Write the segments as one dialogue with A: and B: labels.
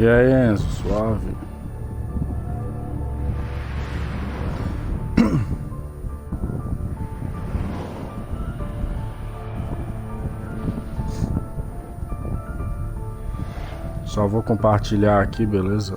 A: E aí, Enzo, suave? Só vou compartilhar aqui, beleza?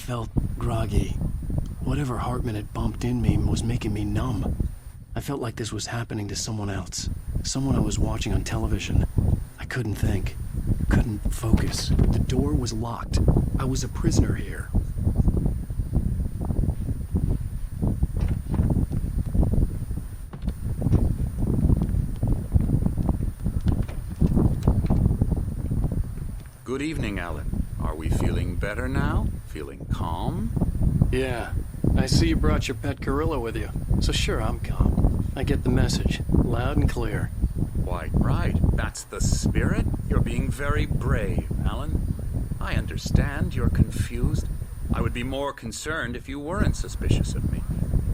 B: felt groggy. Whatever Hartman had bumped in me was making me numb. I felt like this was happening to someone else. Someone I was watching on television. I couldn't think. Couldn't focus. The door was locked. I was a prisoner here.
C: Good evening, Alan. Are we feeling better now? Feeling calm?
B: Yeah. I see you brought your pet gorilla with you. So sure, I'm calm. I get the message. Loud and clear.
C: Quite right. That's the spirit. You're being very brave, Alan. I understand you're confused. I would be more concerned if you weren't suspicious of me.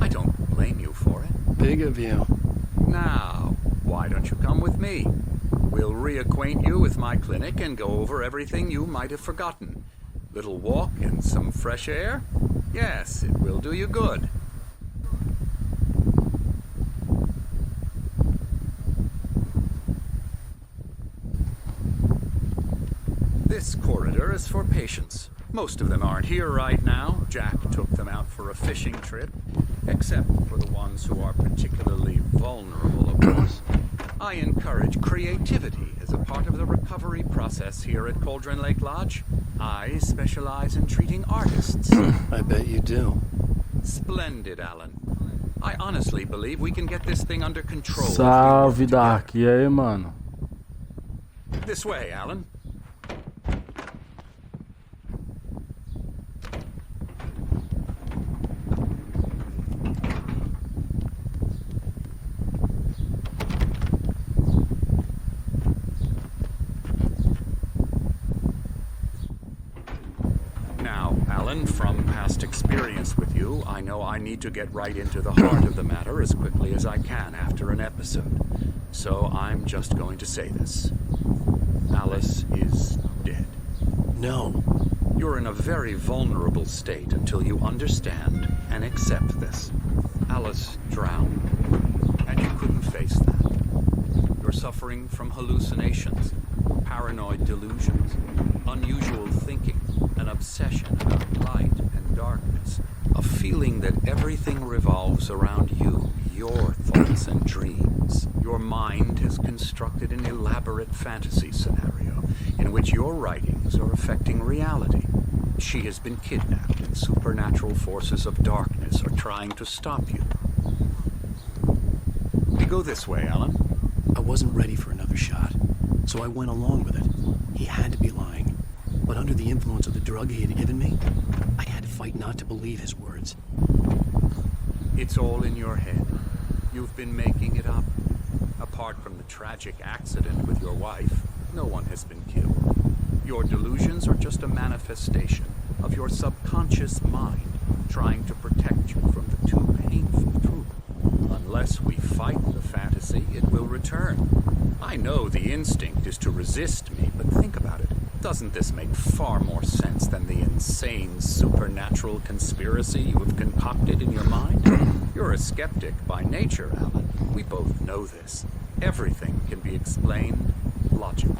C: I don't blame you for it.
B: Big of you.
C: Now, why don't you come with me? We'll reacquaint you with my clinic and go over everything you might have forgotten. Little walk and some fresh air? Yes, it will do you good. This corridor is for patients. Most of them aren't here right now. Jack took them out for a fishing trip. Except for the ones who are particularly vulnerable, of course. I encourage creativity as a part of the recovery process here at Cauldron Lake Lodge. I specialize in treating artists.
B: I bet you do.
C: Splendid, Alan. I honestly believe we can get this thing under control.
A: Salve, Dark. E aí, mano?
C: This way, Alan. From past experience with you, I know I need to get right into the heart of the matter as quickly as I can after an episode. So I'm just going to say this. Alice is dead.
B: No.
C: You're in a very vulnerable state until you understand and accept this. Alice drowned, and you couldn't face that. You're suffering from hallucinations, paranoid delusions, unusual thinking, an obsession about light and darkness, a feeling that everything revolves around you, your thoughts and dreams. Your mind has constructed an elaborate fantasy scenario in which your writings are affecting reality. She has been kidnapped and supernatural forces of darkness are trying to stop you. We go this way, Alan.
B: I wasn't ready for another shot, so I went along with it. He had to be lying. But under the influence of the drug he had given me, I had to fight not to believe his words.
C: It's all in your head. You've been making it up. Apart from the tragic accident with your wife, no one has been killed. Your delusions are just a manifestation of your subconscious mind trying to protect you from the too painful truth. Unless we fight the fantasy, it will return. I know the instinct is to resist me, but think about it. Doesn't this make far more sense than the insane supernatural conspiracy you have concocted in your mind? You're a skeptic by nature, Alan. We both know this. Everything can be explained logically.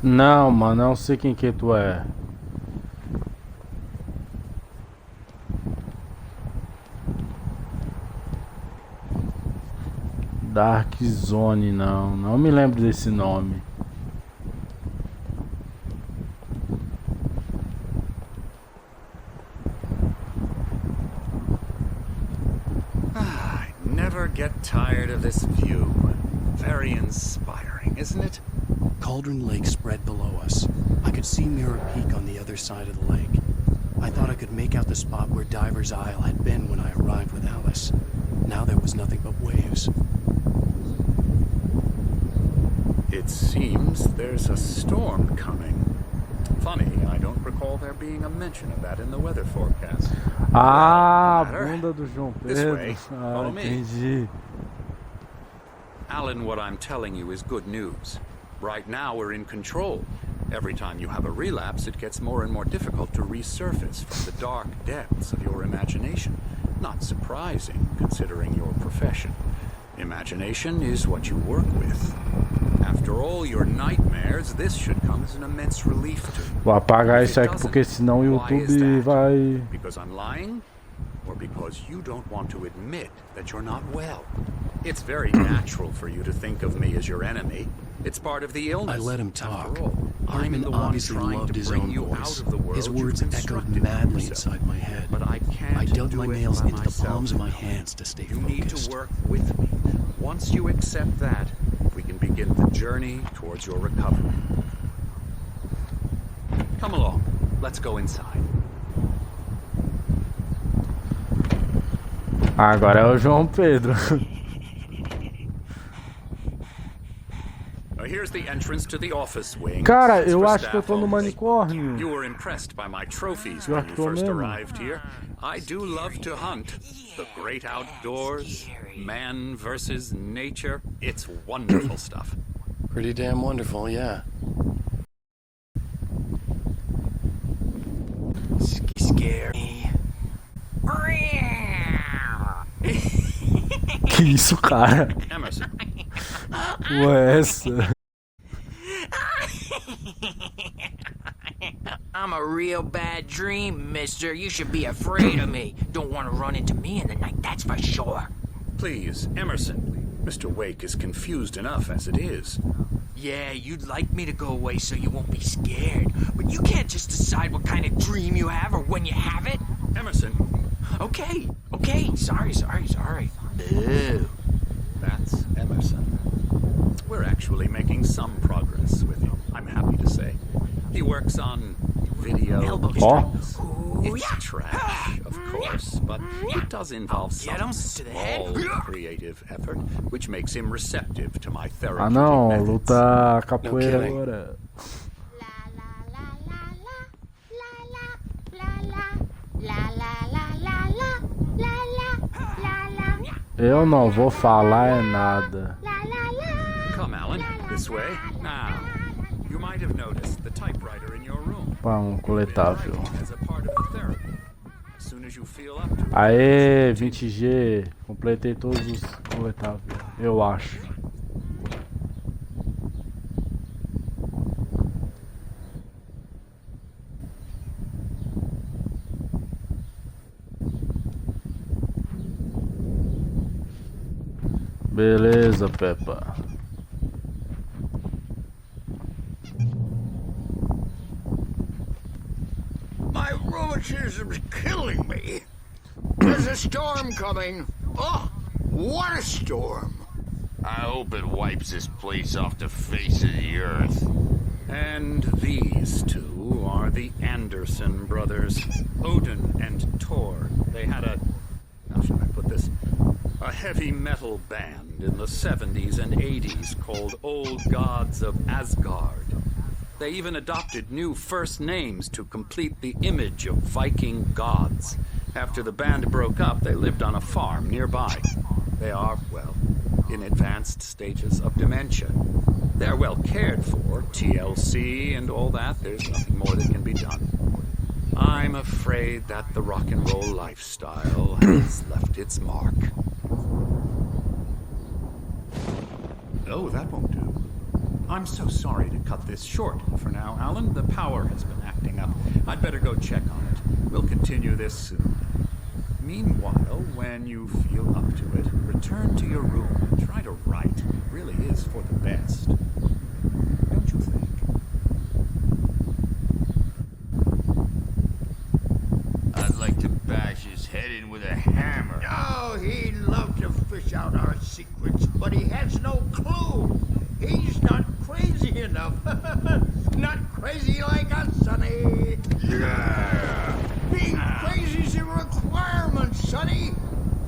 A: Não, mano, eu não sei quem que tu é. Dark Zone, não me lembro desse nome.
C: I never get tired of this view. Very inspiring, isn't it?
B: Cauldron Lake spread below us. I could see Mirror Peak on the other side of the lake. I thought I could make out the spot where Diver's Isle had been when I arrived with Alice. Now there was nothing but waves.
C: It seems there's a storm coming. Funny, I don't recall there being a mention of that in the weather forecast.
A: Ah, bunda do João
C: This
A: Pedro.
C: way.
A: Ah,
C: Follow me.
A: entendi.
C: Alan, what I'm telling you is good news. Right now, we're in control. Every time you have a relapse, it gets more and more difficult to resurface from the dark depths of your imagination. Not surprising, considering your profession. Imagination is what you work with. After all your nightmares, this should come as an immense relief to you.
A: Vou apagar
C: If
A: isso
C: it
A: aqui porque
C: doesn't,
A: senão o
C: why is
A: YouTube
C: that?
A: vai...
C: Because I'm lying? Or because you don't want to admit that you're not well? It's very natural for you to think of me as your enemy. It's part of the illness.
B: I let him talk.
C: After all, I'm
B: Hartman
C: the one
B: obviously
C: trying
B: loved
C: to
B: his
C: bring
B: own
C: you
B: voice.
C: out of the world
B: His
C: you've
B: words echoed
C: constructed
B: madly
C: yourself.
B: inside my head.
C: But I can't
B: I dug
C: do
B: my
C: it
B: nails
C: by
B: into the
C: myself.
B: palms of my hands to stay
C: You need
B: focused.
C: to work with me. Once you accept that, we can begin the journey towards your recovery. Come along. Let's go inside.
A: Agora é o João Pedro.
C: Here's the entrance to the office wing.
A: Cara,
C: It's
A: eu
C: for
A: acho que eu
C: staff
A: tô no
C: only.
A: manicômio.
C: You were impressed by my trophies
A: Pior
C: when
A: que
C: you
A: tô
C: first
A: mesmo.
C: arrived here. I do love to hunt. The great outdoors, man versus nature. It's wonderful stuff.
B: Pretty damn wonderful, yeah. Scare me.
A: Que isso, cara?
C: Emerson,
A: Ué, essa.
D: I'm a real bad dream, mister. You should be afraid of me. Don't want to run into me in the night, that's for sure.
C: please, Emerson. Mr. Wake is confused enough as it is.
D: Yeah, you'd like me to go away so you won't be scared. But you can't just decide what kind of dream you have or when you have it.
C: Emerson,
D: Okay, sorry. Boo.
C: that's Emerson. We're actually making some progress with him, I'm happy to say. He works on video
D: Elbow
C: games.
D: Ooh,
C: It's
D: yeah.
C: trash, of course, but it does involve
D: Get him
C: some
D: to the head.
C: small creative effort, which makes him receptive to my
A: Ah
C: therapeutic
A: não,
C: methods.
A: luta capoeira
B: kidding.
A: agora. Eu não vou falar é nada.
C: Come, Alan, this way. Now, you might have noticed the typewriter in your room.
A: Pá, um coletável.
C: As a part of the therapy. As soon as you feel up to it.
A: Aê, 20G. Completei todos os coletáveis. Eu acho. Beleza, Peppa.
E: My rheumatism's killing me. There's a storm coming. Oh, what a storm.
F: I hope it wipes this place off the face of the earth.
C: And these two are the Anderson brothers, Odin and Tor. They had how should I put this? A heavy metal band in the 70s and 80s called Old Gods of Asgard. They even adopted new first names to complete the image of Viking gods. After the band broke up, they lived on a farm nearby. They are, well, in advanced stages of dementia. They're well cared for, TLC and all that. There's nothing more that can be done. I'm afraid that the rock and roll lifestyle has left its mark. Oh, that won't do. I'm so sorry to cut this short for now, Alan. The power has been acting up. I'd better go check on it. We'll continue this soon. Meanwhile, when you feel up to it, return to your room and try to write. It really is for the best. Don't you think?
F: I'd like to bash his head in with a hammer.
E: Oh, he'd love to fish out our secrets, but he has no clue. He's not crazy enough. Not crazy like us, Sonny.
F: Yeah.
E: Being crazy's a requirement, Sonny.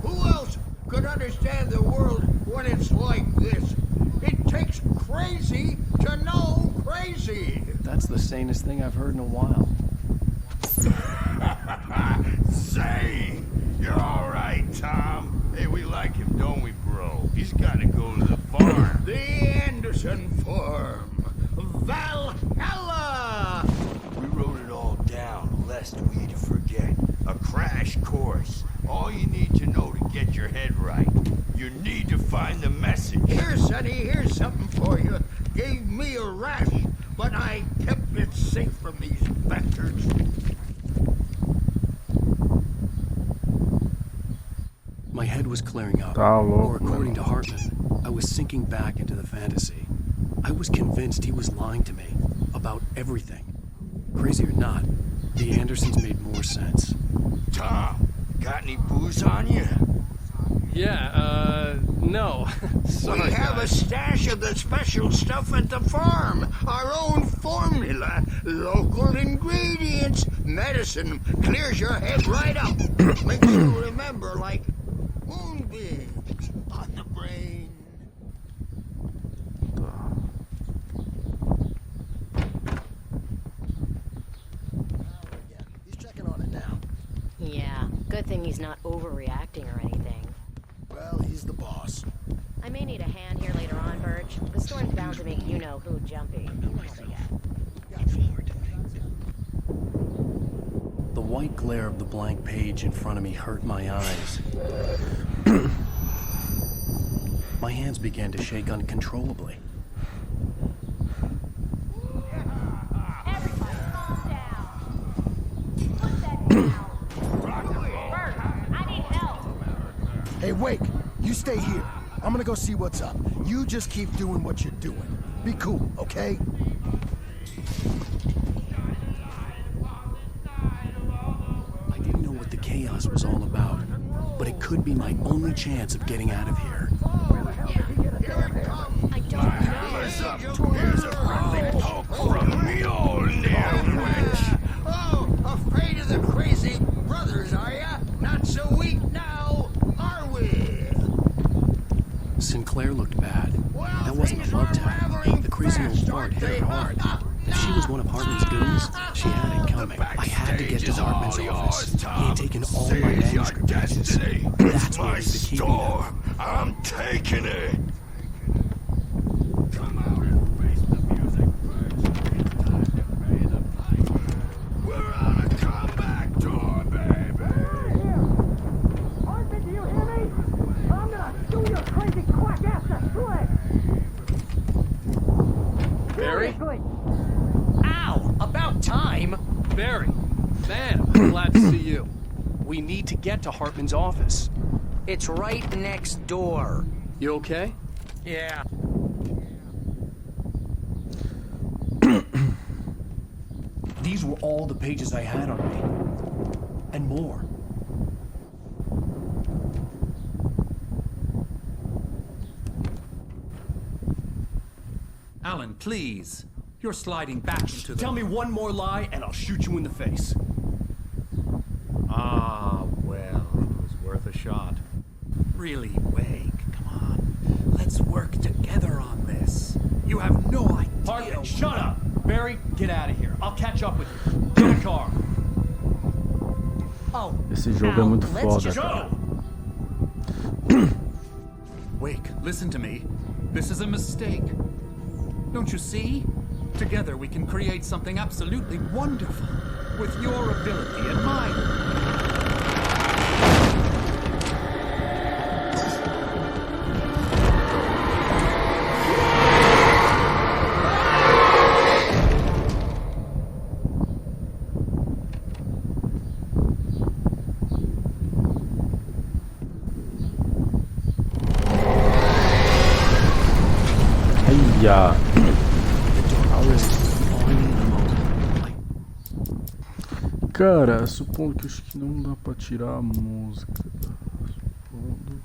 E: Who else could understand the world when it's like this? It takes crazy to know crazy.
B: That's the sanest thing I've heard in a while.
F: Say, you're all right, Tom. Hey, we like him, don't we, bro? He's got to go to the farm.
E: The Anderson farm.
F: lest we forget. A crash course. All you need to know to get your head right. You need to find the message.
E: Here, Sonny, here's something for you. Gave me a rash, but I kept it safe from these bastards.
B: My head was clearing up,
A: Tá louco,
B: or according
A: mano.
B: to Hartman, I was sinking back into the fantasy. I was convinced he was lying to me about everything. Crazy or not, the Andersons made more sense.
F: Tom, got any booze on you?
G: Yeah, no. Sorry,
E: We have a
G: guys.
E: stash of the special stuff at the farm. Our own formula. Local ingredients. Medicine clears your head right up. Makes you remember like moonbeams on the brain.
B: He's checking on it now.
H: Yeah, good thing he's not overreacting or anything.
B: Well, he's the boss.
H: I may need a hand here later on, Birch. The storm's bound to make you-know-who jumpy. You know how they get.
B: The white glare of the blank page in front of me hurt my eyes. My hands began to shake uncontrollably.
H: Everybody calm down. Put that down. Birch, I need help.
I: Hey, Wake, you stay here. I'm gonna go see what's up. You just keep doing what you're doing. Be cool, okay?
B: I didn't know what the chaos was all about, but it could be my only chance of getting out of here.
H: I don't know.
F: Hammer's up. Here's a friendly poke from me old witch.
E: Oh, afraid of the crazy brothers, are ya? Not so weak now, are we?
B: Sinclair looked bad. That wasn't a love tap. The crazy old fart hit her hard. If she was one of Hartman's goons, she had it coming. I had to get to Hartman's office. He had taken all my manuscript pages. That's where
F: My
B: he was keeping them.
F: store. I'm taking it. We're on a comeback tour, baby.
J: Hartman, do you hear me? I'm gonna do your crazy quack ass to shreds!
G: Barry?
D: Ow! About time!
G: Barry. Man, I'm glad to see you. We need to get to Hartman's office.
D: It's right next door.
G: You okay?
D: Yeah.
B: These were all the pages I had on me. And more.
C: Alan, please. You're sliding back into the...
B: Tell me one more lie and I'll shoot you in the face.
C: Ah, well, it was worth a shot. Really, Wake, come on. Let's work together on this. You have no idea...
G: Hartman, shut up! Barry, get out of here. I'll catch up with you. Get a car.
D: Oh.
A: Esse jogo é muito foda, cara.
C: Wake, listen to me. This is a mistake. Don't you see? Together we can create something absolutely wonderful. With your ability and mine.
A: Eia. Cara, supondo que acho que não dá pra tirar a música. Supondo.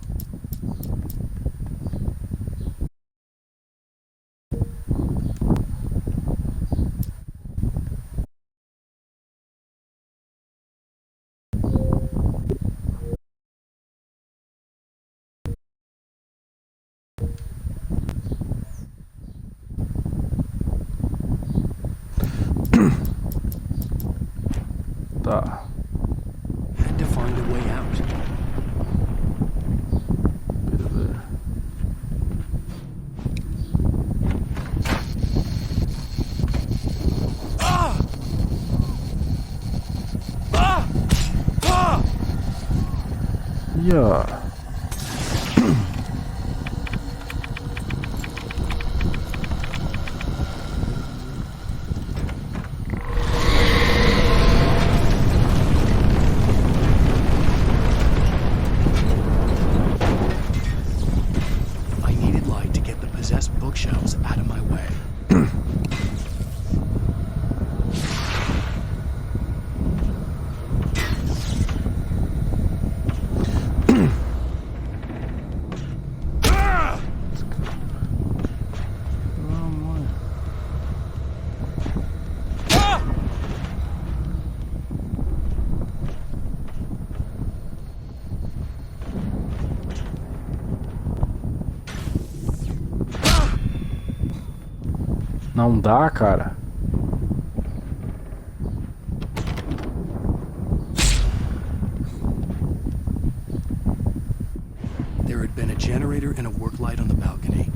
A: Tá.
B: Had to find a way out.
A: Beleza. Ya.
B: I needed light to get the possessed bookshelves out of my way.
A: Não dá, cara.
B: There had been a generator and a work light on the balcony.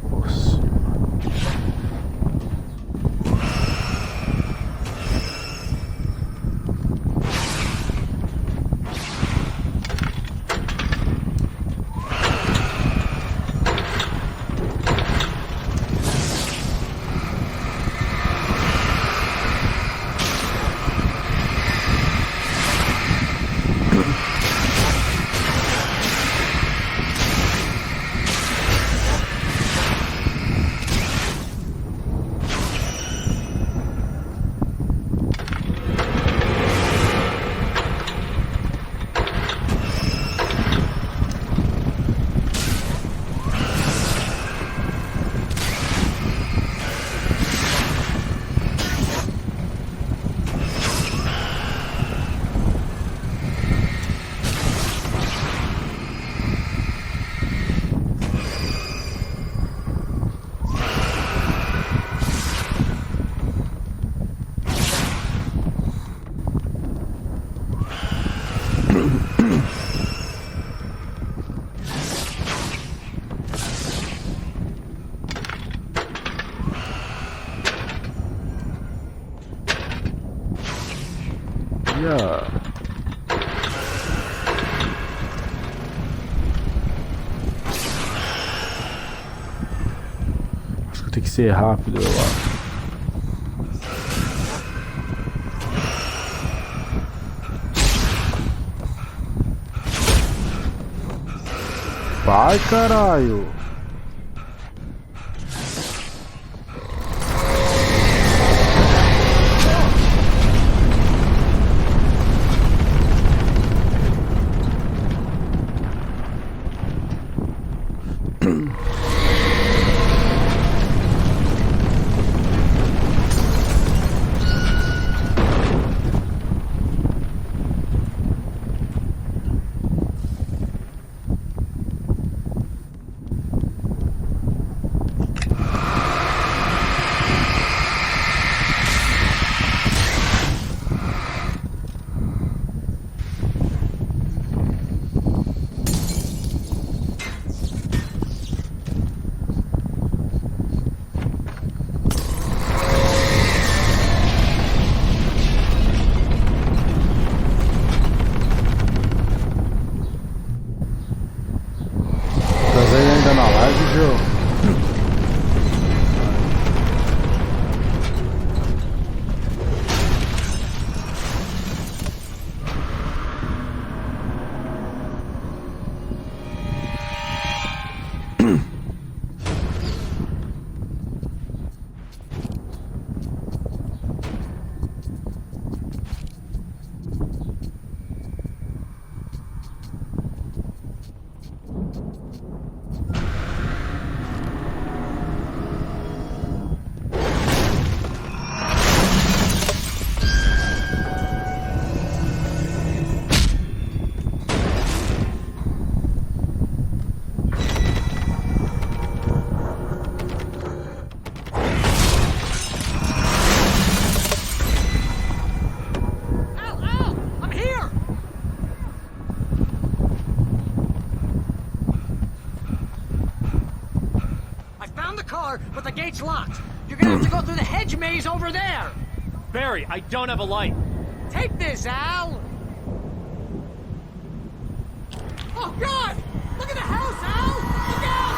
A: Nossa. Ya. Acho que eu tenho que ser rápido, eu acho. Vai, caralho. Ainda na live, Joe.
J: But the gate's locked. You're gonna have to go through the hedge maze over there.
G: Barry, I don't have a light.
D: Take this, Al! Oh, God! Look at the house, Al! Look out!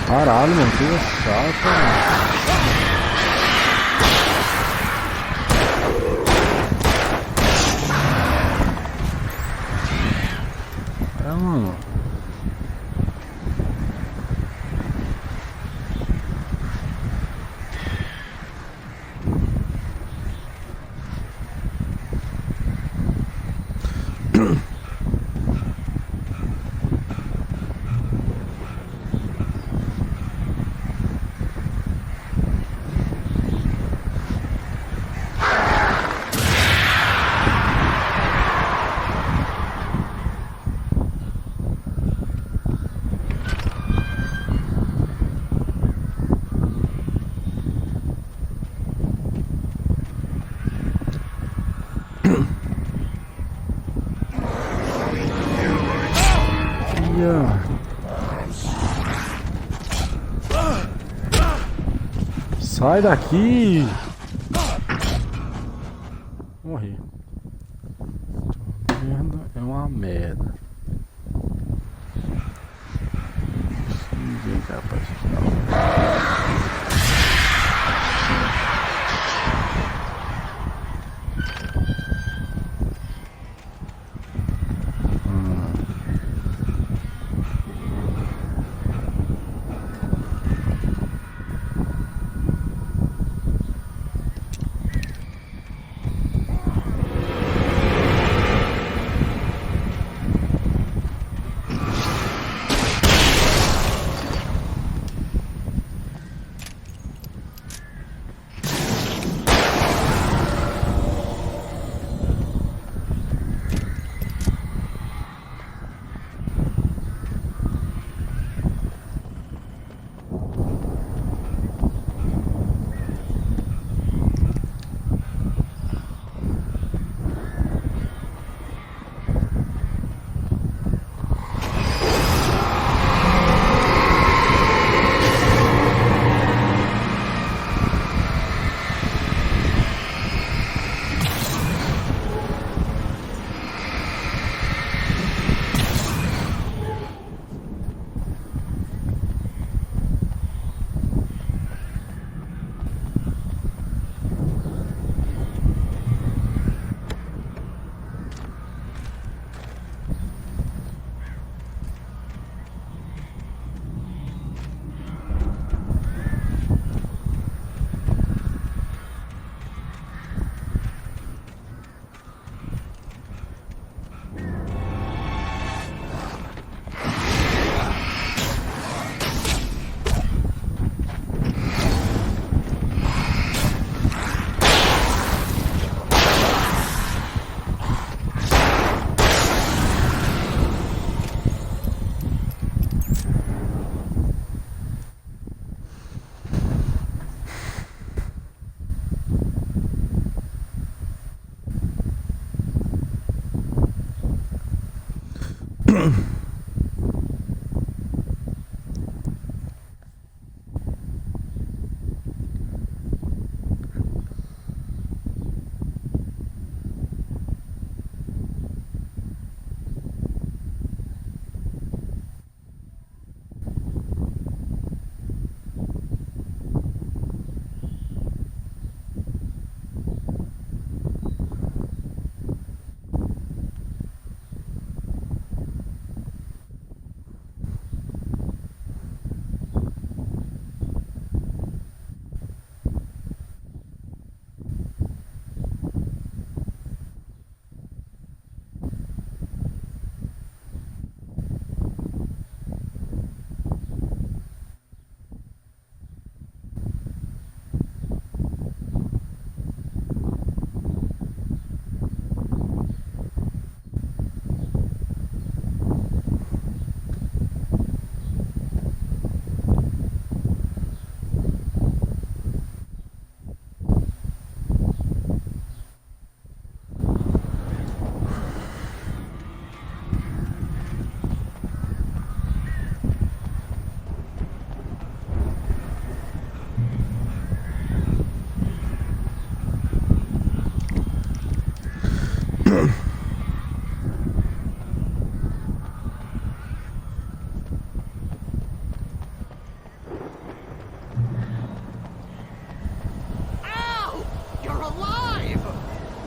A: Caralho, mano, coisa chata, mano. mano. Sai daqui! Morri. Merda, é uma merda. Ninguém é capaz de ficar.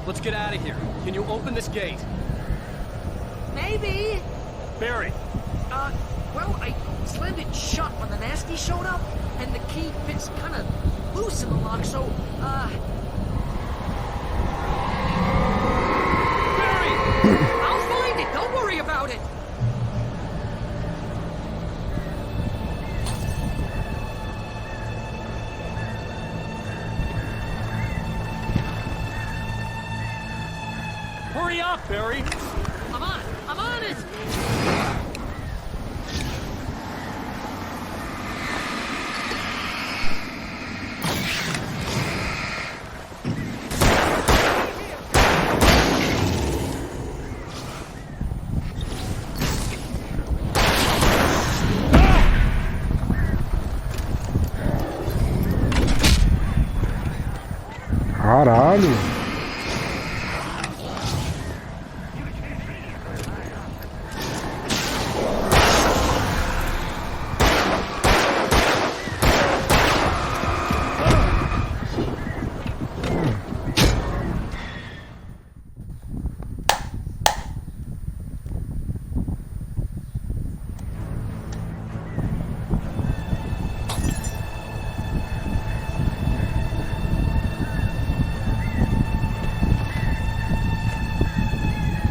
G: Let's get out of here. Can you open this gate?
J: Maybe.
G: Barry.
D: Well, I slammed it shut when the nasty showed up, and the key fits kind of loose in the lock, so, Barry! I'll find it, don't worry about it!
G: Hurry up, Barry!
D: I'm on it! I'm on it!
A: Caralho.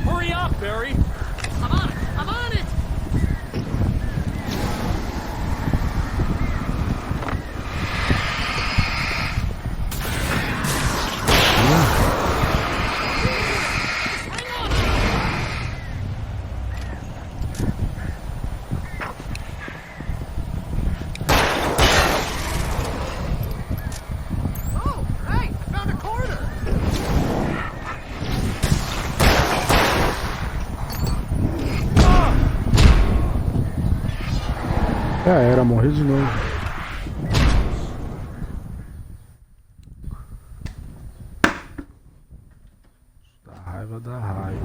G: Hurry up, Barry!
D: I'm on it! I'm on it! Oh, hey! I found a corner!
A: Já era, morrer de novo. Da raiva.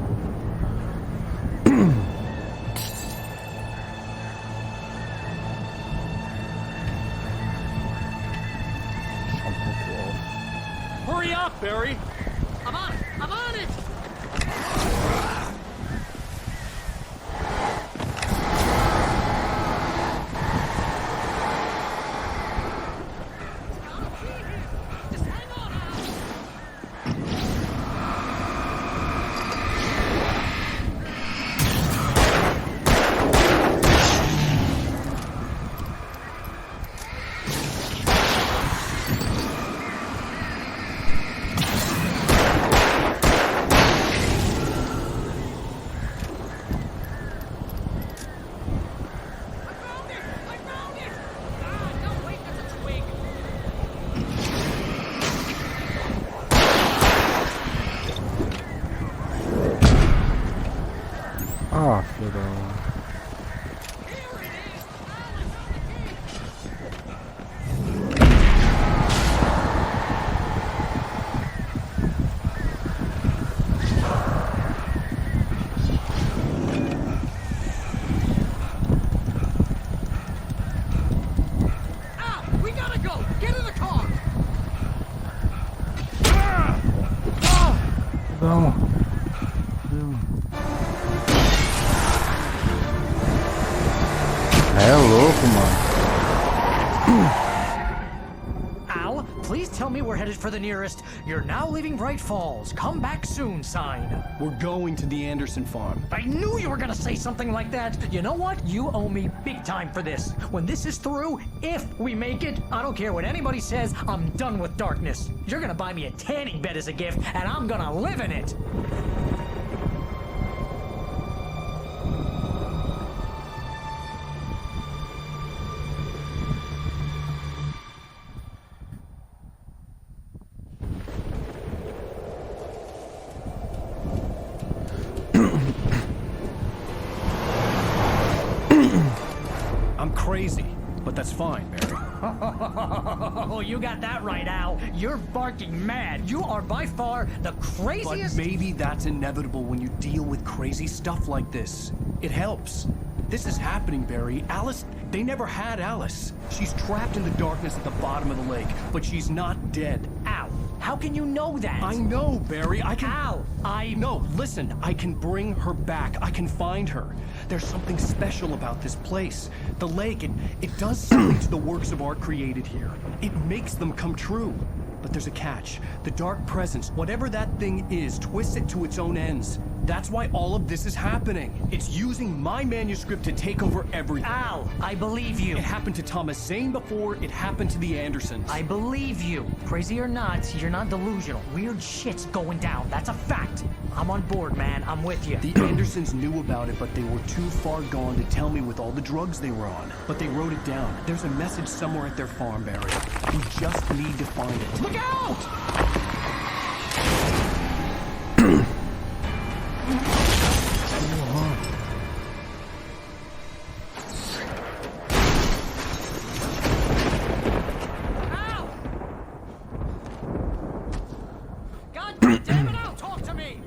A: Deixar um pouco alto.
G: Hurry up, Barry!
D: I'm on it! I'm on it! Just hang on, Al! I found it! Ah, no, wait, that's a twig!
A: Ah, filho da hora.
D: Here it is! Alice, on the key! Al, we gotta go! Get in the car!
A: Não. É louco, mano.
K: Al, please tell me we're headed for the nearest "You're now leaving Bright Falls. Come back soon" sign.
G: We're going to the Anderson farm.
K: I knew you were gonna say something like that. You know what? You owe me big time for this. When this is through, if we make it, I don't care what anybody says, I'm done with darkness. You're gonna buy me a tanning bed as a gift, and I'm gonna live in it.
G: I'm crazy, but that's fine, Barry.
K: Oh, you got that right, Al. You're barking mad. You are by far the
G: But
K: craziest.
G: maybe that's inevitable when you deal with crazy stuff like this. It helps. This is happening, Barry. Alice, they never had Alice. She's trapped in the darkness at the bottom of the lake, but she's not dead.
K: Al, How can you know that?
G: I know, Barry. I can...
K: Al,
G: No, listen. I can bring her back. I can find her. There's something special about this place. The lake, it does something to the works of art created here. It makes them come true. But there's a catch. The dark presence, whatever that thing is, twists it to its own ends. That's why all of this is happening. It's using my manuscript to take over everything.
K: Al, I believe you.
G: It happened to Thomas Zane before, it happened to the Andersons.
K: I believe you. Crazy or not, you're not delusional. Weird shit's going down. That's a fact. I'm on board, man. I'm with you.
G: The Andersons knew about it, but they were too far gone to tell me with all the drugs they were on. But they wrote it down. There's a message somewhere at their farm, Barry. We just need to find it. Look out!
K: Damn it, Al, talk to me!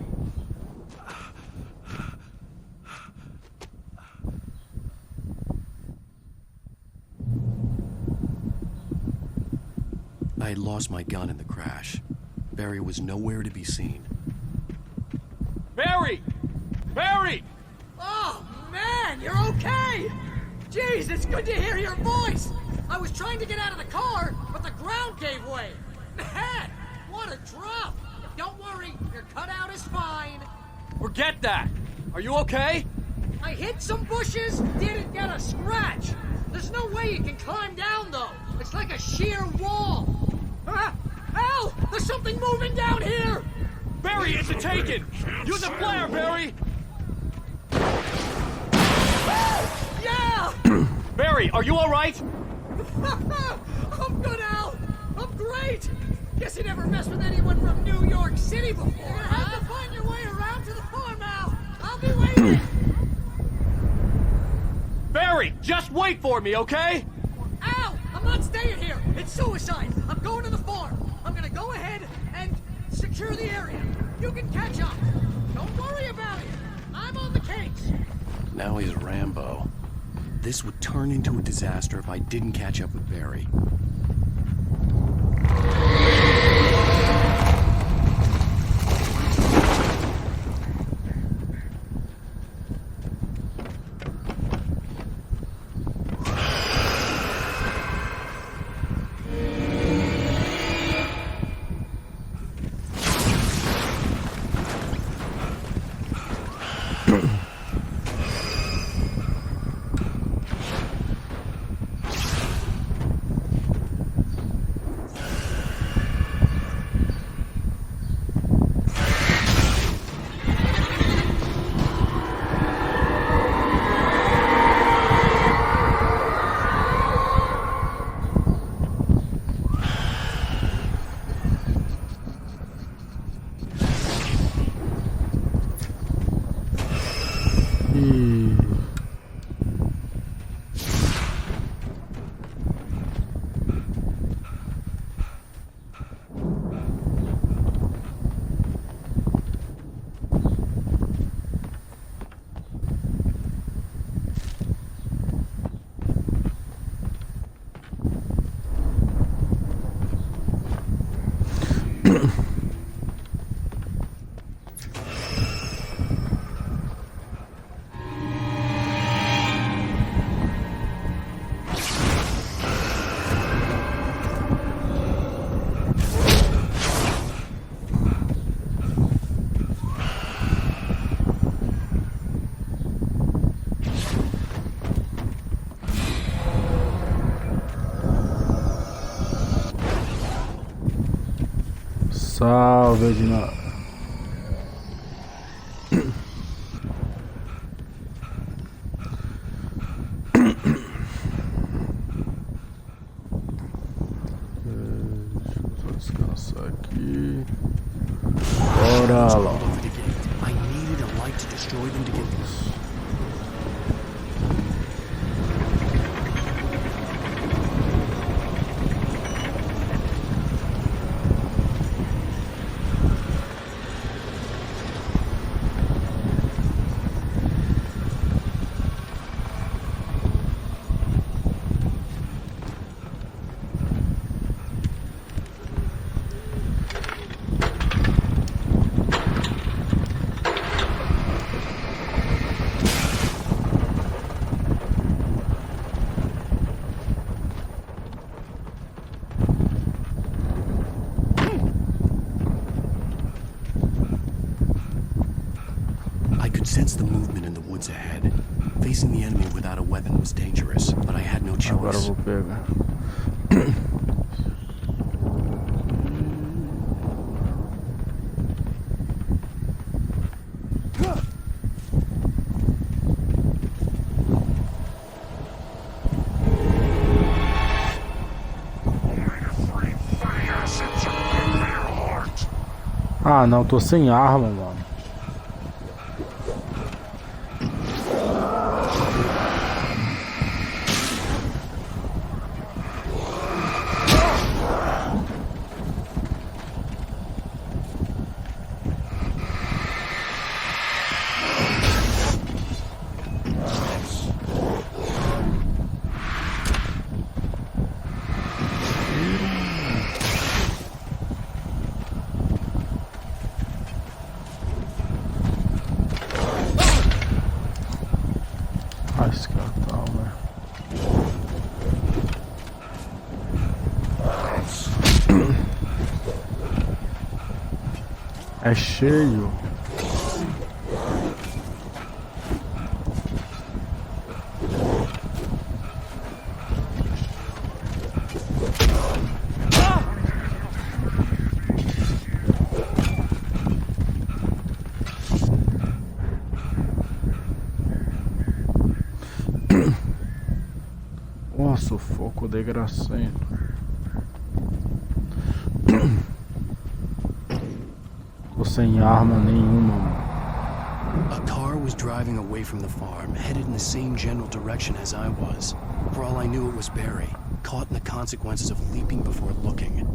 B: I had lost my gun in the crash. Barry was nowhere to be seen.
G: Barry! Barry!
K: Oh, man, you're okay! Jeez, it's good to hear your voice! I was trying to get out of the car, but the ground gave way! Man, what a drop! Don't worry, your cutout is fine.
G: Forget that! Are you okay?
K: I hit some bushes, didn't get a scratch. There's no way you can climb down, though. It's like a sheer wall. Al, there's something moving down here!
G: Barry, it's a taken! Use a flare, Barry!
K: Yeah!
G: Barry, are you alright?
K: I'm good, Al. I'm great. Guess you never messed with anyone from New York City before. You're gonna have to find your way around to the farm, Al. I'll be waiting.
G: Barry, just wait for me, okay?
K: Al, I'm not staying here. It's suicide. I'm going to the farm. I'm gonna go ahead and secure the area. You can catch up. Don't worry about it. I'm on the case.
B: Now he's Rambo. This would turn into a disaster if I didn't catch up with Barry.
A: Salve, Edna. Deixa eu só descansar aqui. Bora lá.
B: I needed a light to destroy them to get this. sensed the movement in the woods ahead. Facing the enemy without a weapon was dangerous, but I had no
A: Agora eu
B: choice.
A: vou pegar. Ah, não, tô sem arma, mano. Ah, esse cara tá, né? É cheio. Nossa, o foco desgracento. Tô sem arma nenhuma, mano.
B: A car was driving away from the farm, headed in the same general direction as I was. For all I knew, it was Barry, caught in the consequences of leaping before looking.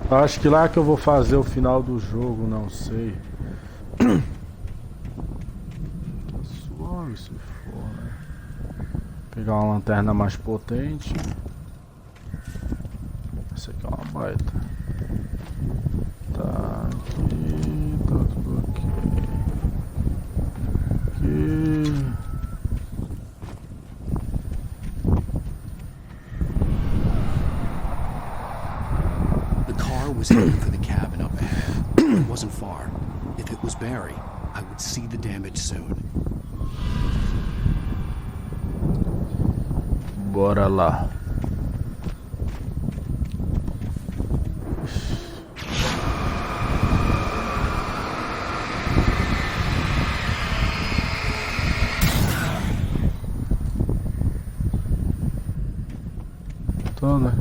A: Acho que lá que eu vou fazer o final do jogo, não sei. Tá suave se for, né? Pegar uma lanterna mais potente. Essa aqui é uma baita. Tá aqui, tá tudo ok. Aqui.
B: The car was heading for the cabin up ahead. It wasn't far. If it was Barry, I would see the damage soon.
A: Bora lá. Tô, né?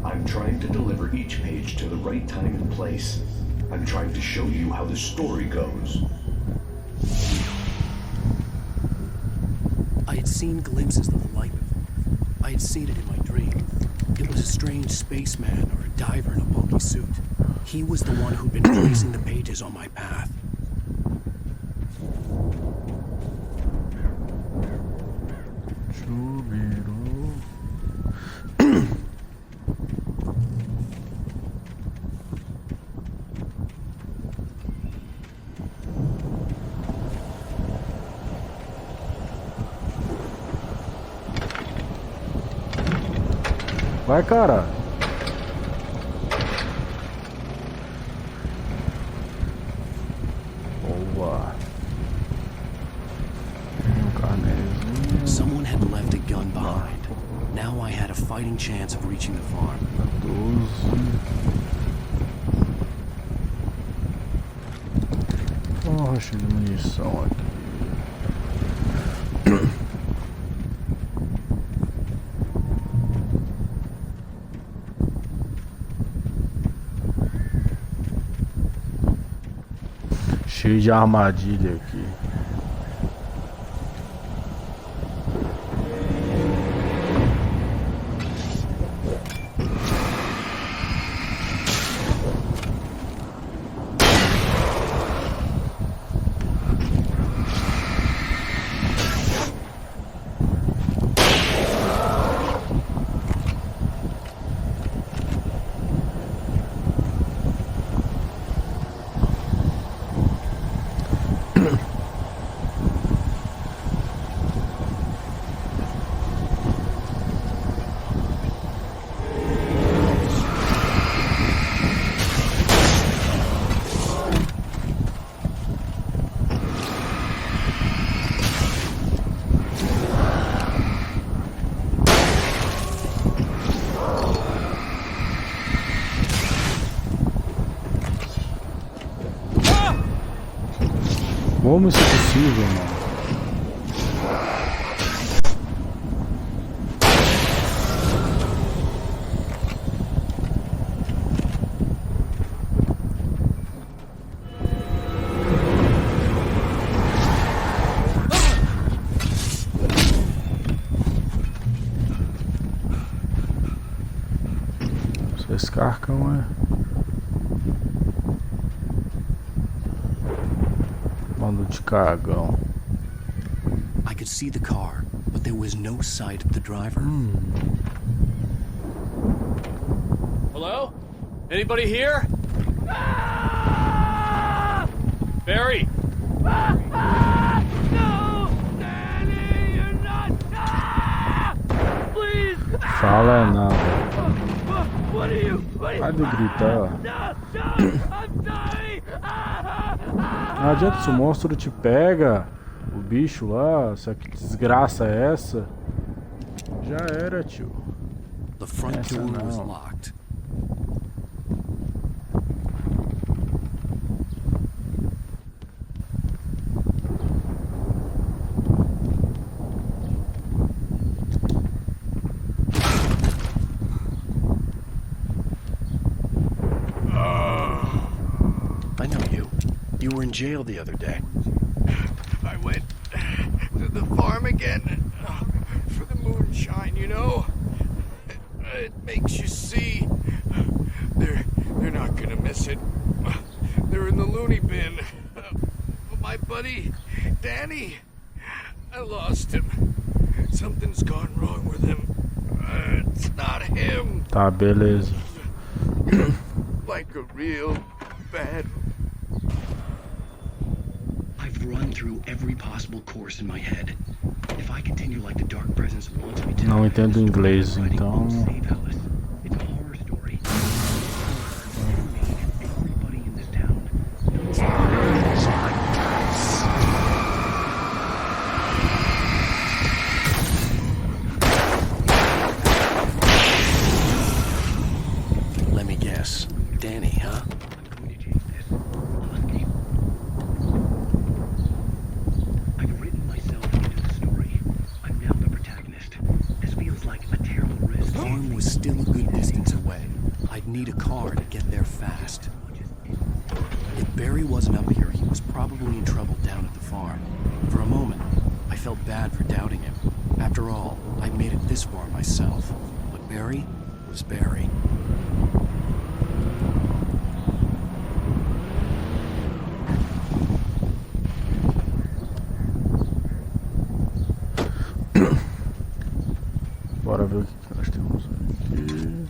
L: I'm trying to deliver each page to the right time and place. I'm trying to show you how the story goes.
B: I had seen glimpses of the light before. I had seen it in my dream. It was a strange spaceman or a diver in a bulky suit. He was the one who'd been tracing the pages on my path.
A: Chuveiro. Vai, cara. Boa.
B: Someone had left a gun behind. Now I had a fighting chance of reaching the farm.
A: 12. Poxa, de munição aqui. Cheio de armadilha aqui. Como isso é possível, mano? Vocês carcam, é? Bando de cagão.
B: I could see the car, but there was no sight of the driver.
M: Hello? Anybody here? Barry!
J: No! Danny, you're not... Please!
A: Fala é nada.
J: What are you...
A: Para de gritar.
J: I'm sorry!
A: Não adianta se o monstro te pega, o bicho lá, se que desgraça é essa? Já era, tio.
B: The front
A: Essa
B: door was
A: não.
B: locked. I know you. You were in jail the other day.
F: I went to the farm again for the moonshine, you know? It makes you see. They're not gonna miss it. They're in the loony bin. My buddy, Danny, I lost him. Something's gone wrong with him. It's not him.
A: Tá, beleza.
F: Like a real bad.
B: I've run through every possible course in my head. If I continue like the dark presence wants me to,
A: Não entendo inglês, então.
B: it's a horror story. Everybody in this town. Let me guess. Danny, huh? I've written myself into the story. I'm now the protagonist. This feels like a terrible risk. The farm was still a good distance away. I'd need a car to get there fast. If Barry wasn't up here, he was probably in trouble down at the farm. For a moment, I felt bad for doubting him. After all, I'd made it this far myself. But Barry was Barry.
A: Bora ver o que nós temos aqui.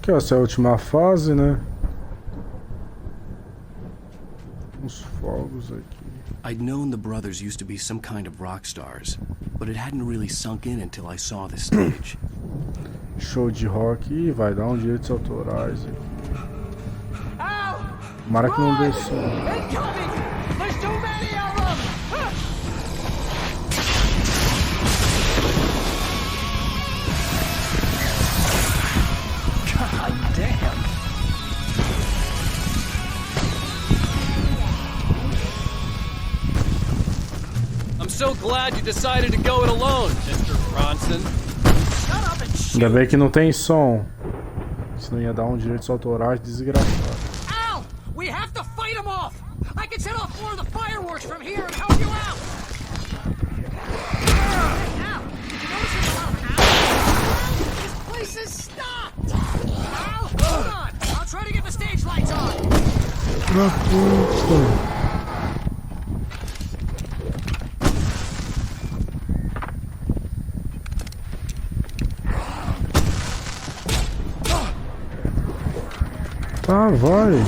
A: que essa é a última fase, né? Uns fogos aqui.
B: I'd known the brothers used to be some kind of rock stars, but it hadn't really sunk in until I saw the stage.
A: Show de rock. Ih, vai dar direitos autorais aqui. Tomara que não dê som.
J: There's too many of them!
K: God damn.
M: I'm so glad you decided to go it alone, Mr. Bronson.
J: Shut up and shoot!
A: Ainda bem que não tem som. Senão ia dar direitos autorais desgraçado.
J: Al! We have to fight them off! I can set off more of the fireworks from here and help you out! Al! Did you notice there's a lot of Al? This place is stopped! Al! Hold on! I'll try to get the stage lights on!
A: Tá, vai.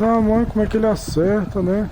A: Da mãe, como é que ele acerta, né?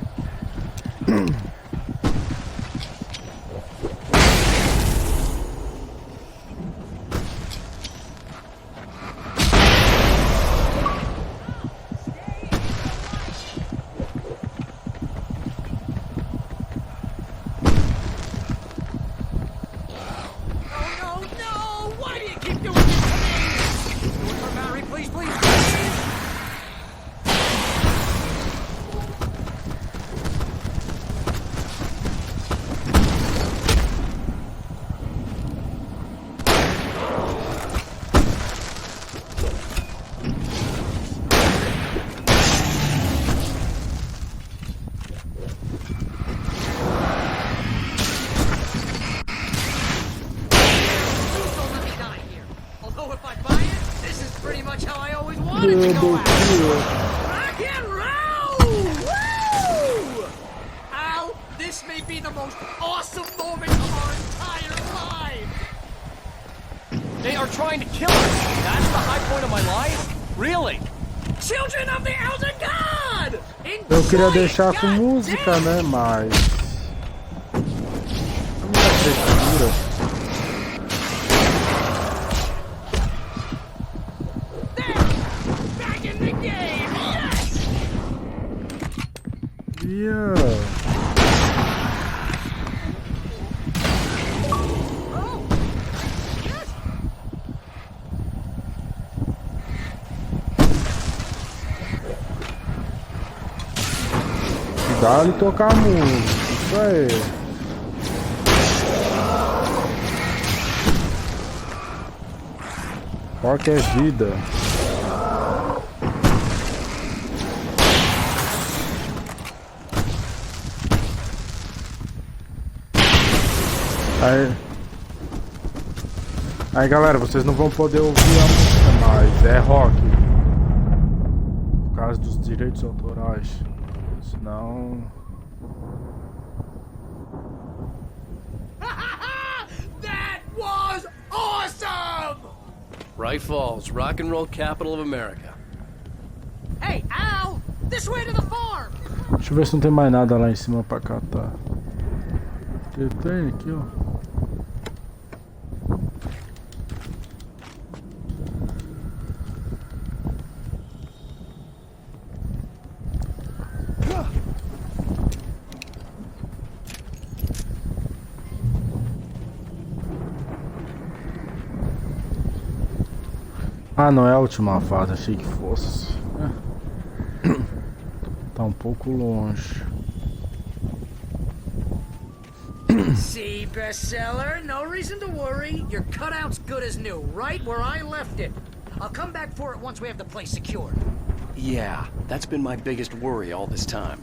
J: Al, this may be the most awesome moment of our entire lives!
M: They are trying to kill us! That's the high point of my life? Really?
J: Children of the Elder God!
A: Eu queria deixar com música, né? Mas... não me dá textura. Dá-lhe tocar a música, isso aí. Rock é vida. Aí galera, vocês não vão poder ouvir a música mais, é rock. Por causa dos direitos autorais. Senão...
J: That was awesome!
M: Bright Falls, rock and roll capital of America.
J: Hey, Al! This way to the farm!
A: Deixa eu ver se não tem mais nada lá em cima pra catar. Tem aqui, ó. Ah, não é a última fase, achei que fosse. um pouco longe.
J: See, bestseller? No reason to worry. Your cutout's good as new, right where I left it. I'll come back for it once we have the place secured.
B: Yeah, that's been my biggest worry all this time.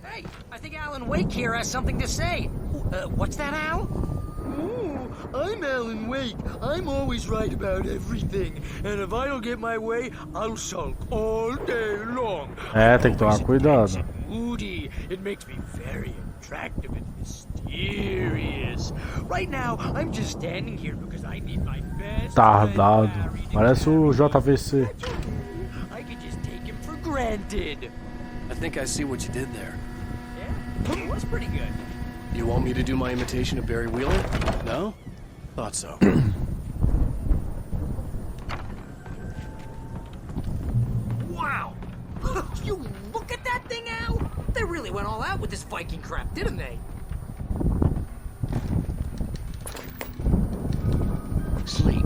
J: Hey, I think Alan Wake here has something to say. What's that, Al?
N: I'm Alan Wake. I'm always right about everything. And if I don't get my way, I'll sulk all day long.
A: Tem que tomar cuidado.
N: Moody. It makes me very attractive and mysterious. Right now, I'm just standing here because I need my best.
A: Tardado. Parece o JVC.
N: I could just take him for granted.
B: I think I see what you did there.
N: Yeah, it was pretty good.
B: You want me to do my imitation of Barry Wheeler? No? Thought so.
J: Wow! You look at that thing, Al! They really went all out with this Viking crap, didn't they?
O: Sleep.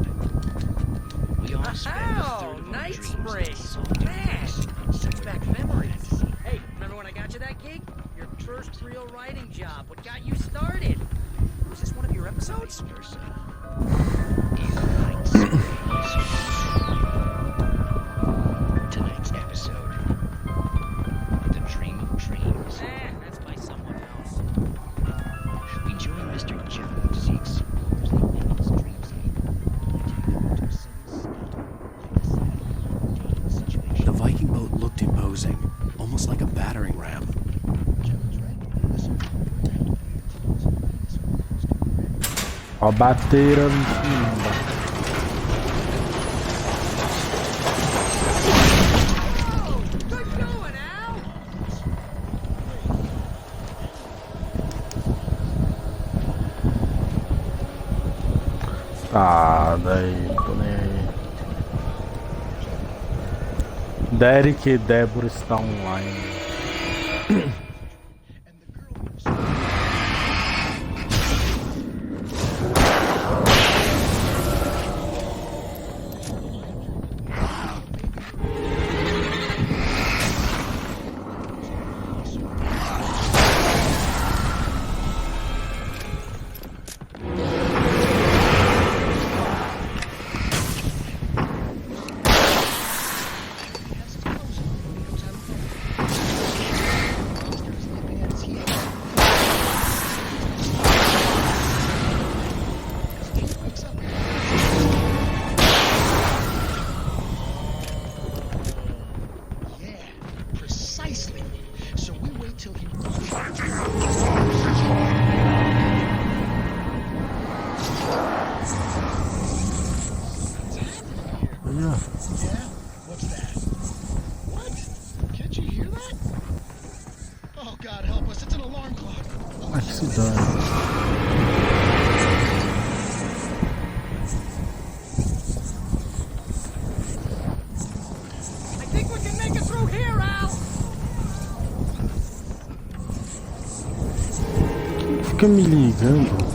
O: We all spend
J: Oh, night spring! Man, brings back memories. Hey, remember when I got you that gig? Your first real writing job. What got you started? Was this one of your episodes?
O: Tonight's episode. The Dream of Dreams.
J: That's by someone else.
O: We join Mr. Jones as he explores the enemy's dreamscape.
B: The Viking boat looked imposing, almost like a battering ram.
A: Ó, bateram em cima. Tá, daí, tô nem aí. Derek e Débora estão online. Fica me ligando.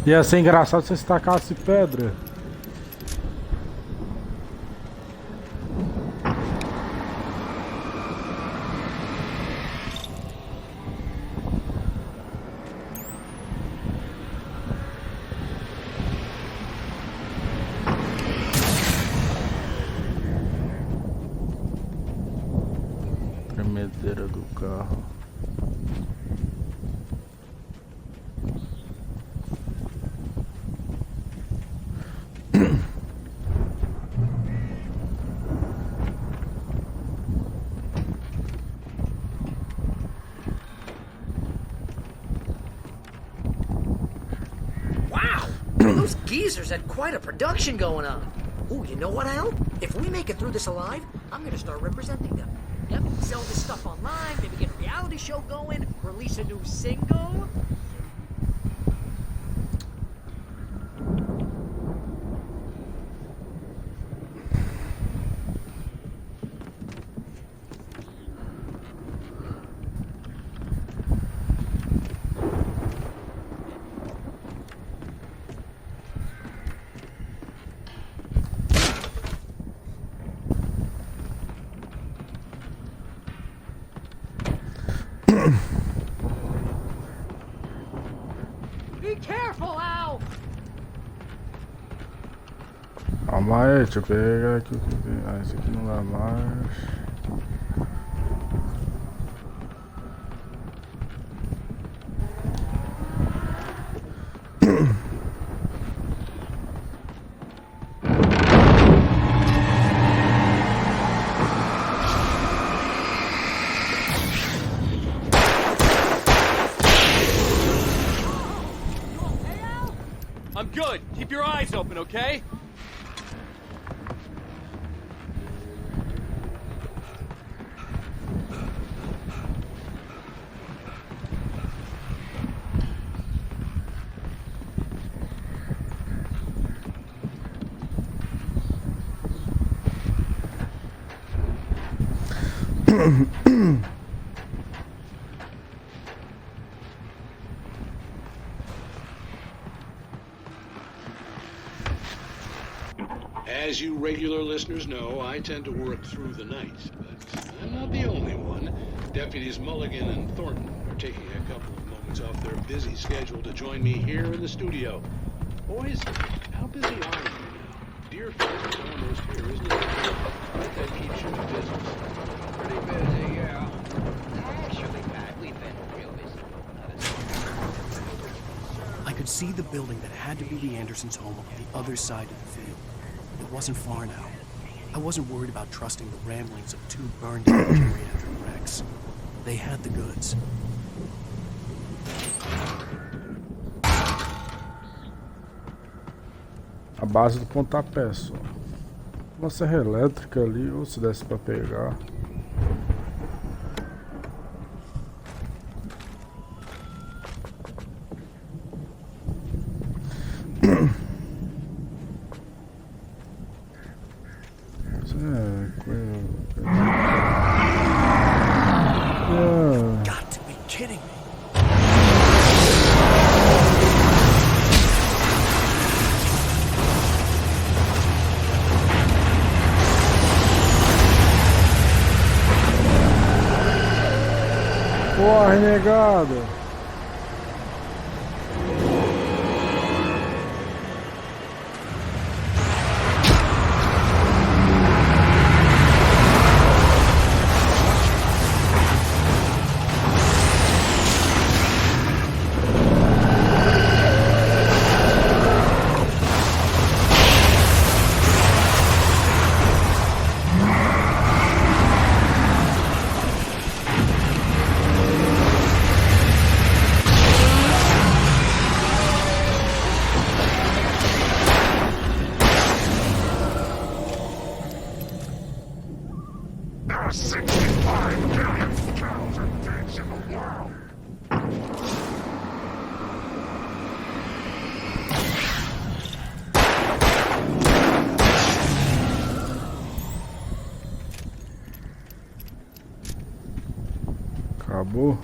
A: Ia ser engraçado se você tacasse pedra. Tremedeira do carro.
J: Those geezers had quite a production going on. Ooh, you know what, Al? If we make it through this alive, I'm gonna start representing them. Yep, sell this stuff online, maybe get a reality show going, release a new single.
K: Be careful, Al!
A: Calma aí, deixa eu pegar aqui o que tem. Ah, esse aqui não dá mais.
M: I'm good. Keep your eyes open, okay?
P: As you regular listeners know, I tend to work through the night, but I'm not the only one. Deputies Mulligan and Thornton are taking a couple of moments off their busy schedule to join me here in the studio. Boys, how busy are you now? Dear friends is almost here, isn't it? But that keeps you in business.
O: Pretty busy, yeah. Actually, Pat, we've been real busy.
B: I could see the building that had to be the Andersons' home on the other side of the field. It wasn't far now. I wasn't worried about trusting the ramblings of two burned-out geriatric wrecks. They had the goods.
A: A base do pontapé só. Uma serra elétrica ali, ou se desse pra pegar.
B: Got to be kidding me.
A: Porra, renegado! Acabou.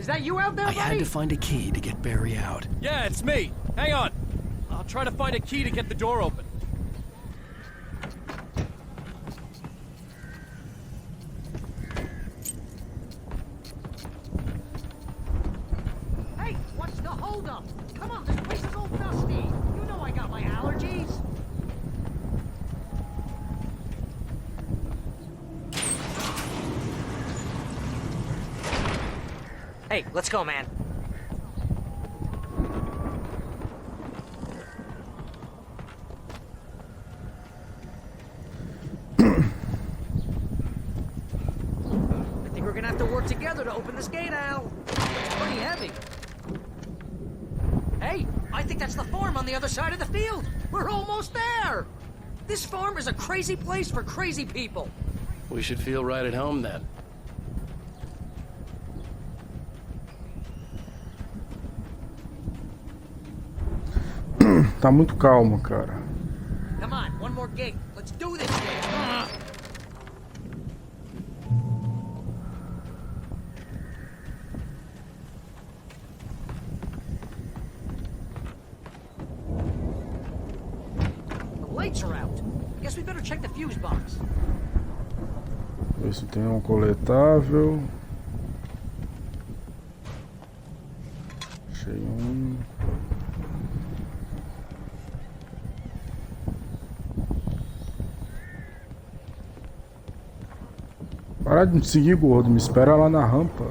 J: Is that you out there,
B: I
J: buddy?
B: had to find a key to get Barry out.
M: Yeah, it's me. Hang on. I'll try to find a key to get the door open.
J: Hey, what's the holdup? Come on, this place is all dusty. You know I got my allergies. Hey, let's go, man. I think we're gonna have to work together to open this gate, Al. It's pretty heavy. Hey, I think that's the farm on the other side of the field. We're almost there. This farm is a crazy place for crazy people.
B: We should feel right at home then.
A: Tá muito calmo, cara.
J: Come on, one more gate. Let's do this thing. The lights are out. Guess we better check the fuse box.
A: Ver se tem um coletável. Achei um. Para de me seguir, gordo. Me espera lá na rampa.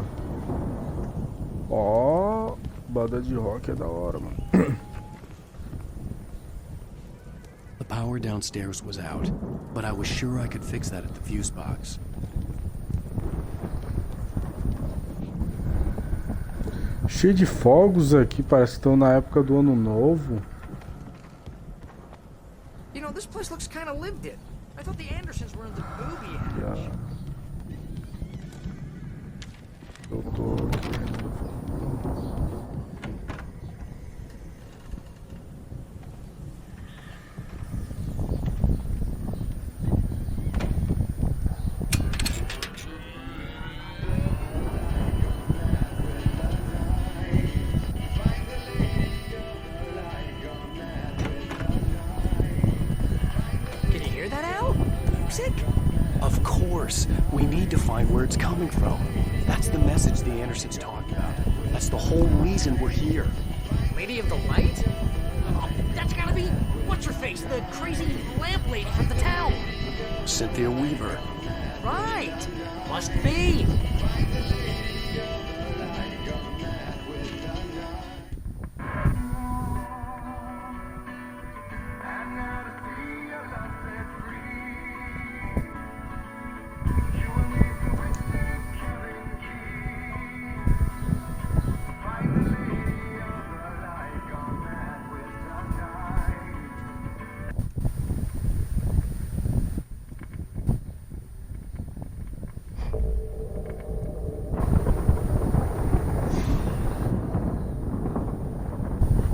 A: Ó, banda de rock é da hora, mano.
B: The power downstairs was out, but I was sure I could fix that at the fuse box.
A: Cheio de fogos aqui, parece que estão na época do ano novo.
J: You know, this place looks kind of lived in. I thought the Andersons were into booby hatch.
A: Eu tô aqui.
J: Can you hear that, Al? Music?
B: Of course. We need to find where it's coming from. That's the message the Andersons talked about. That's the whole reason we're here.
J: Lady of the Light? Oh, that's gotta be what's-her-face, the crazy lamp lady from the town.
B: Cynthia Weaver.
J: Right. Must be.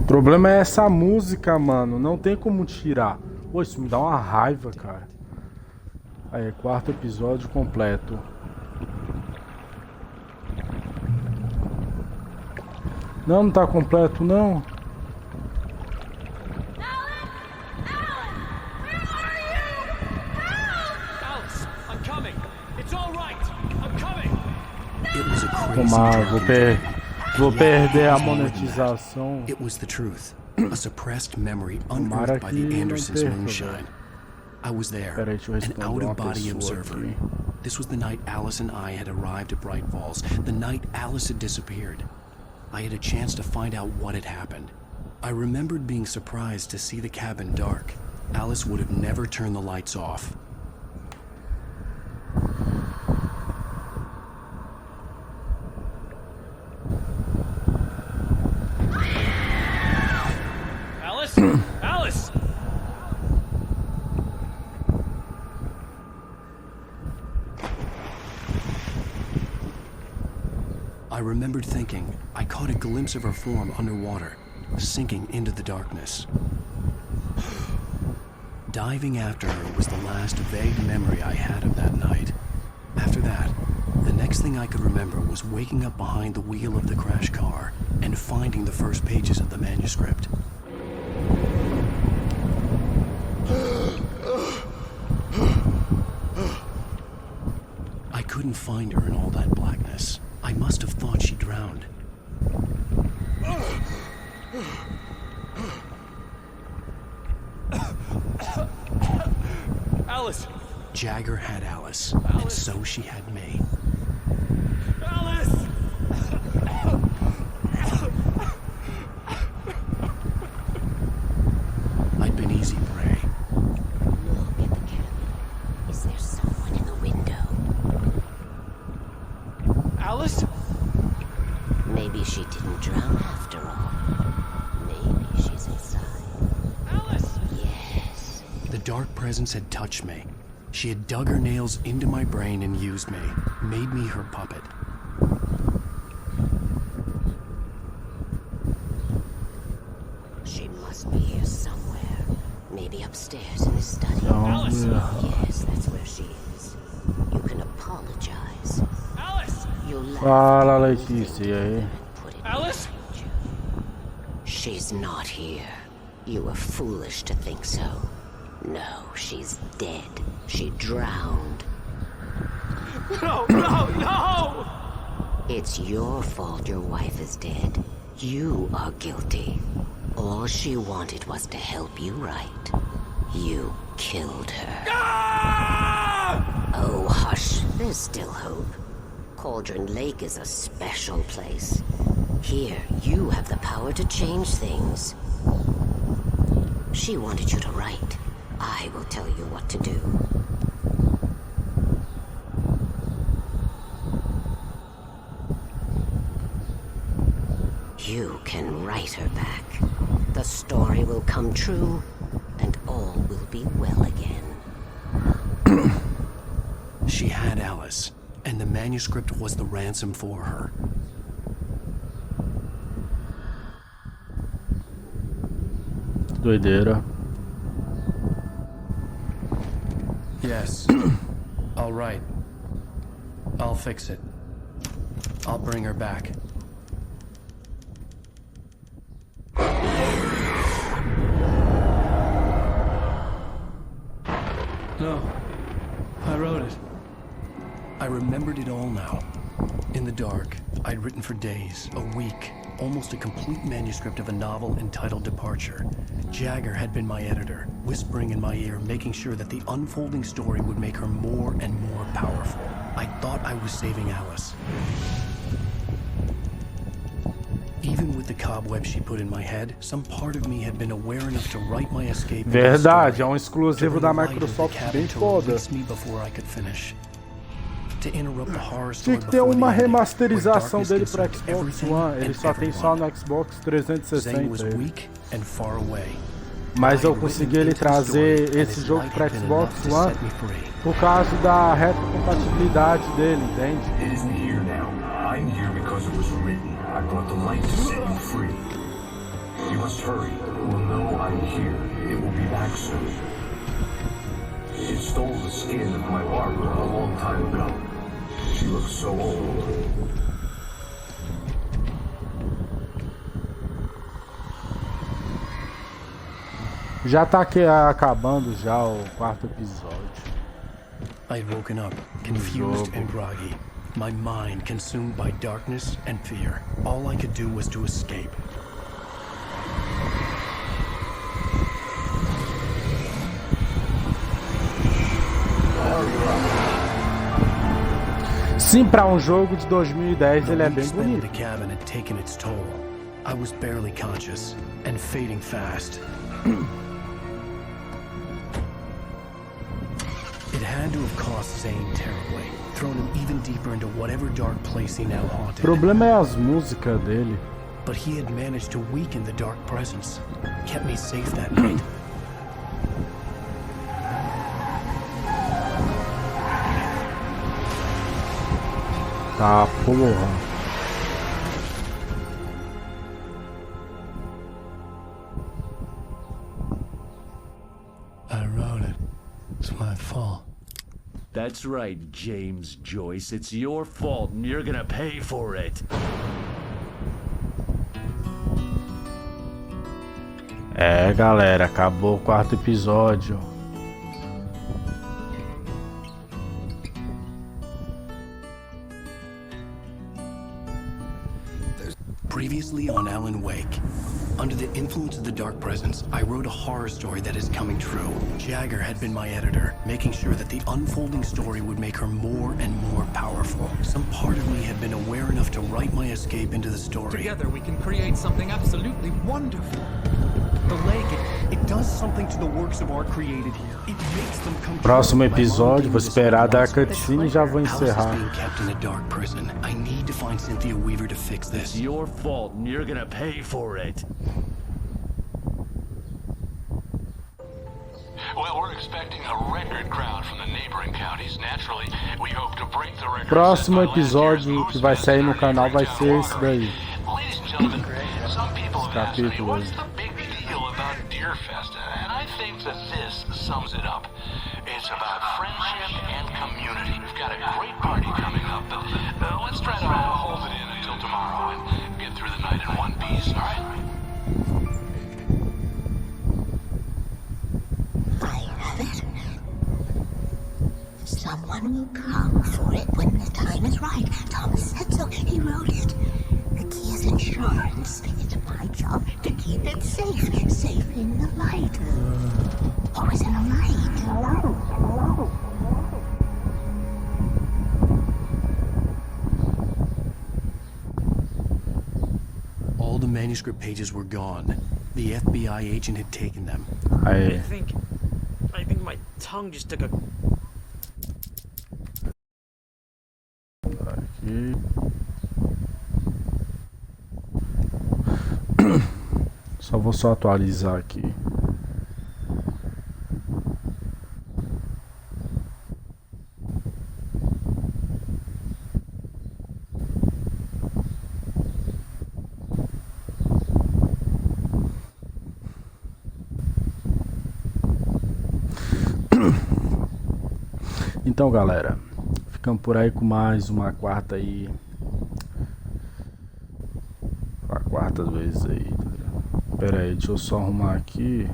A: O problema é essa música, mano. Não tem como tirar. Pô, isso me dá uma raiva, cara. Aí, 4º episódio completo. Não, não tá completo, não.
M: Alice, I'm coming. It's all right. I'm coming.
B: It was a crazy
A: Tomar, vou perder a
B: It
A: monetização.
B: was the truth. A suppressed memory unearthed by the Andersons' moonshine. I was there,
A: Peraí, deixa eu
B: an
A: responder uma
B: out-of-body
A: pessoa
B: observer.
A: aqui.
B: This was the night Alice and I had arrived at Bright Falls, the night Alice had disappeared. I had a chance to find out what had happened. I remembered being surprised to see the cabin dark. Alice would have never turned the lights off.
M: Alice? Alice!
B: I remembered thinking I caught a glimpse of her form underwater, sinking into the darkness. Diving after her was the last vague memory I had of that night. After that, the next next thing I could remember was waking up behind the wheel of the crash car and finding the first pages of the manuscript. I couldn't find her in all that blackness. I must have thought she drowned.
M: Alice!
B: Jagger had Alice, and so she had me.
M: Alice!
B: I'd been easy prey.
H: Look at the cabin. Is there someone in the window?
M: Alice?
H: Maybe she didn't drown after all. Maybe she's inside.
M: Alice!
H: Yes.
B: The dark presence had touched me. She had dug her nails into my brain and used me, made me her puppet.
H: She must be here somewhere. Maybe upstairs in the study.
M: Alice!
H: Yes, that's where she is. You can apologize.
M: Alice!
H: You'll laugh.
A: Fala, Letícia.
M: Alice?
H: She's not here. You were foolish to think so. No, she's dead. She drowned.
M: No, no, no!
H: It's your fault your wife is dead. You are guilty. All she wanted was to help you right. You killed her.
M: Ah!
H: Oh, hush. There's still hope. Cauldron Lake is a special place. Here, you have the power to change things. She wanted you to write. I will tell you what to do. You can write her back. The story will come true, and all will be well again.
B: She had Alice, and the manuscript was the ransom for her.
A: Doideira.
G: Yes. All right. I'll fix it. I'll bring her back. No. I wrote it.
B: I remembered it all now. In the dark, I'd written for days, a week, almost a complete manuscript of a novel entitled Departure. Jagger had been my editor, whispering in my ear, making sure that the unfolding story would make her more and more powerful. I thought I was saving Alice. Even with the cobweb she put in my head, some part of me had been aware enough to write my escape.
A: Verdade, é um exclusivo da Microsoft bem foda. Tinha que ter uma remasterização dele pro Xbox One, ele só tem só no Xbox 360. Mas eu consegui ele trazer esse jogo pro Xbox One por causa da retrocompatibilidade dele, entende?
L: It isn't here now. I'm here because it was written. I brought the light to set you free. You must hurry. It will know I'm here. It will be back soon. It stole the skin of my Barbara a long time ago. She looks so old.
A: Já tá aqui acabando já o quarto episódio.
B: I'd woken up, confused and groggy. My mind consumed by darkness and fear. All I could do was to escape.
A: Sim, para um jogo de 2010 ele é bem bonito.
B: The cabin had taken its toll. I was barely conscious and fading fast. It had to have cost Zane terribly, thrown him even deeper into whatever dark place he now haunted.
A: O problema é as músicas dele.
B: But he had managed to weaken the dark presence, kept me safe that night.
A: Tá, porra.
B: I wrote it. It's my fault.
Q: That's right, James Joyce. It's your fault and you're gonna pay for it.
A: É, galera, acabou o quarto episódio.
B: Previously on Alan Wake. Under the influence of the dark presence, I wrote a horror story that is coming true. Jagger had been my editor, making sure that the unfolding story would make her more and more powerful. Some part of me had been aware enough to write my escape into the story.
M: Together we can create something absolutely wonderful.
G: The lake, it does something to the works of art created here. It makes them come true.
A: Próximo episódio, vou esperar dar a cutscene e já vou encerrar.
B: Being kept in a dark prison. I need to find Cynthia Weaver to fix this.
Q: It's your fault and you're gonna pay for it.
P: Well, we're expecting a record crowd from the neighboring counties. Naturally, we hope to break the record.
A: Próximo episódio que vai sair no canal vai ser esse daí.
P: Ladies and gentlemen, some people have asked me,
A: Capítulo.
P: what's the big deal about Deerfest? And I think that this sums it up. It's about friendship and community. We've got a great party coming up, but let's try to hold it in until tomorrow and get through the night in one piece, all right?
H: Someone will come for it when the time is right. Thomas said so. He wrote it. The key is insurance. It's my job to keep it safe. Safe in the light. Or is it a light?
B: All the manuscript pages were gone. The FBI agent had taken them.
J: I think my tongue just took a...
A: Aqui. Só atualizar aqui. Então, galera, ficamos por aí com mais uma quarta aí. A quarta vez aí. Pera aí, deixa eu só arrumar aqui.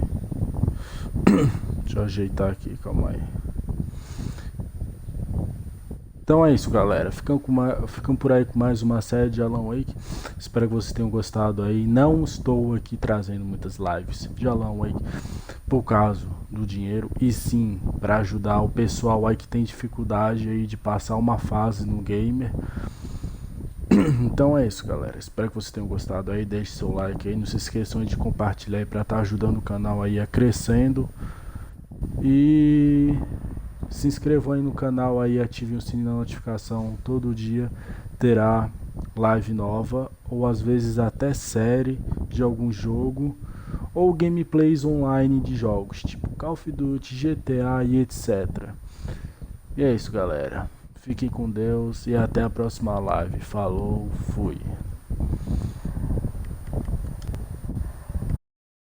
A: Deixa eu ajeitar aqui, calma aí. Então é isso, galera. Ficamos por aí com mais uma série de Alan Wake. Espero que vocês tenham gostado aí. Não estou aqui trazendo muitas lives de Alan Wake por causa do dinheiro, e sim para ajudar o pessoal aí que tem dificuldade aí de passar uma fase no gamer. Então é isso, galera. Espero que vocês tenham gostado aí. Deixe seu like aí. Não se esqueçam de compartilhar aí para estar ajudando o canal aí a crescendo. E se inscrevam aí no canal aí, ativem o sininho da notificação. Todo dia terá live nova, ou às vezes até série de algum jogo, ou gameplays online de jogos tipo Call of Duty, GTA e etc. E é isso, galera. Fiquem com Deus e até a próxima live. Falou, fui.